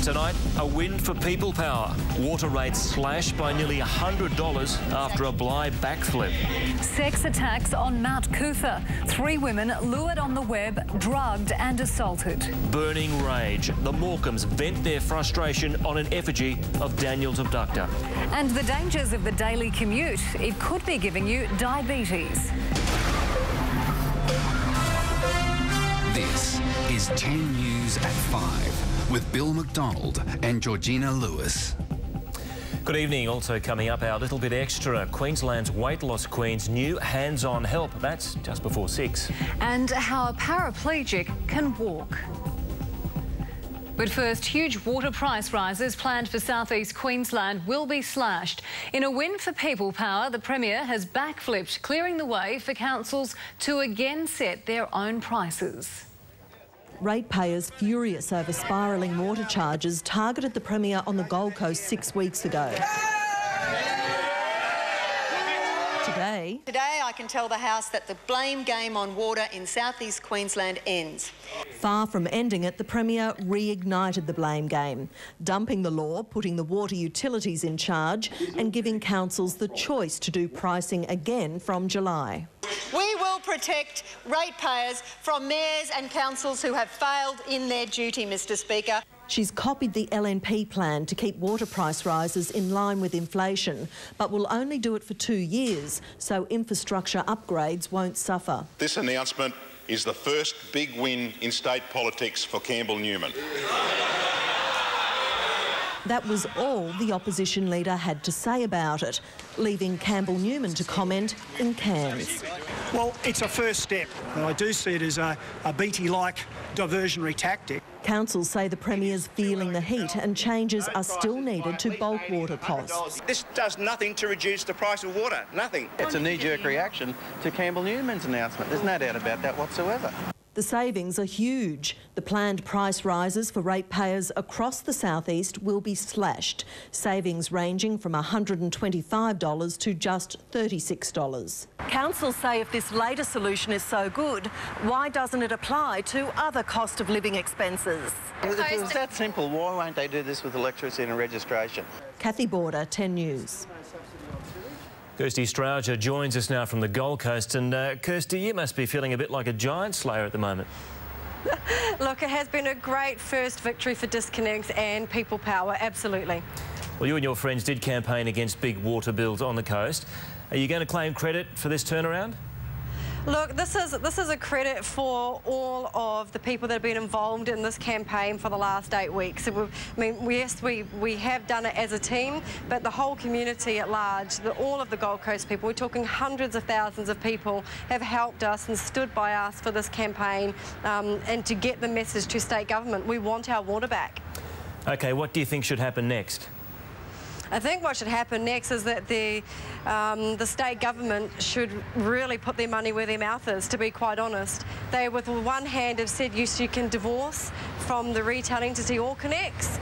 Tonight, a win for people power. Water rates slashed by nearly $100 after a Bligh backflip. Sex attacks on Mount Cootha. 3 women lured on the web, drugged and assaulted. Burning rage. The Morecambes vent their frustration on an effigy of Daniel's abductor. And the dangers of the daily commute. It could be giving you diabetes. This is 10 News at 5 with Bill McDonald and Georgina Lewis. Good evening. Also coming up, our little bit extra. Queensland's weight loss queen's new hands-on help. That's just before 6. And how a paraplegic can walk. But first, huge water price rises planned for southeast Queensland will be slashed. In a win for people power, the Premier has backflipped, clearing the way for councils to again set their own prices. Ratepayers furious over spiralling water charges targeted the Premier on the Gold Coast 6 weeks ago. Today I can tell the House that the blame game on water in southeast Queensland ends. Far from ending it, the Premier reignited the blame game, dumping the law, putting the water utilities in charge and giving councils the choice to do pricing again from July. We will protect ratepayers from mayors and councils who have failed in their duty, Mr Speaker. She's copied the LNP plan to keep water price rises in line with inflation, but will only do it for 2 years, so infrastructure upgrades won't suffer. This announcement is the first big win in state politics for Campbell Newman. That was all the opposition leader had to say about it, leaving Campbell Newman to comment in Cairns. Well, it's a first step, and I do see it as a Beattie-like diversionary tactic. Councils say the Premier's feeling the heat and changes are still needed to bulk water costs. This does nothing to reduce the price of water, nothing. It's a knee-jerk reaction to Campbell Newman's announcement. There's no doubt about that whatsoever. The savings are huge. The planned price rises for ratepayers across the southeast will be slashed, savings ranging from $125 to just $36. Councils say if this later solution is so good, why doesn't it apply to other cost of living expenses? If it was that simple, why won't they do this with electricity and registration? Kathy Border, 10 News. Kirsty Strowger joins us now from the Gold Coast. And Kirsty, you must be feeling a bit like a giant slayer at the moment. Look, it has been a great first victory for Disconnect and People Power, absolutely. Well, you and your friends did campaign against big water bills on the coast. Are you going to claim credit for this turnaround? Look, this is a credit for all of the people that have been involved in this campaign for the last 8 weeks. Yes, we have done it as a team, but the whole community at large, all of the Gold Coast people, we're talking hundreds of thousands of people, have helped us and stood by us for this campaign and to get the message to state government. We want our water back. OK, what do you think should happen next? I think what should happen next is that the state government should really put their money where their mouth is, to be quite honest. They, with one hand, have said, yes, you can divorce from the retail entity Allconnects.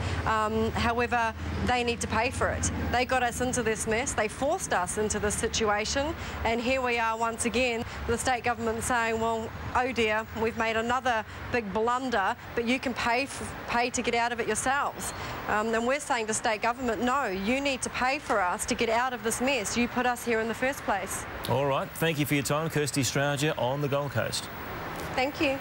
However, they need to pay for it. They got us into this mess. They forced us into this situation. And here we are once again, the state government saying, well, oh dear, we've made another big blunder, but you can pay to get out of it yourselves. And we're saying to state government, no, you need to pay for us to get out of this mess. You put us here in the first place. All right. Thank you for your time, Kirsty Strowger on the Gold Coast. Thank you.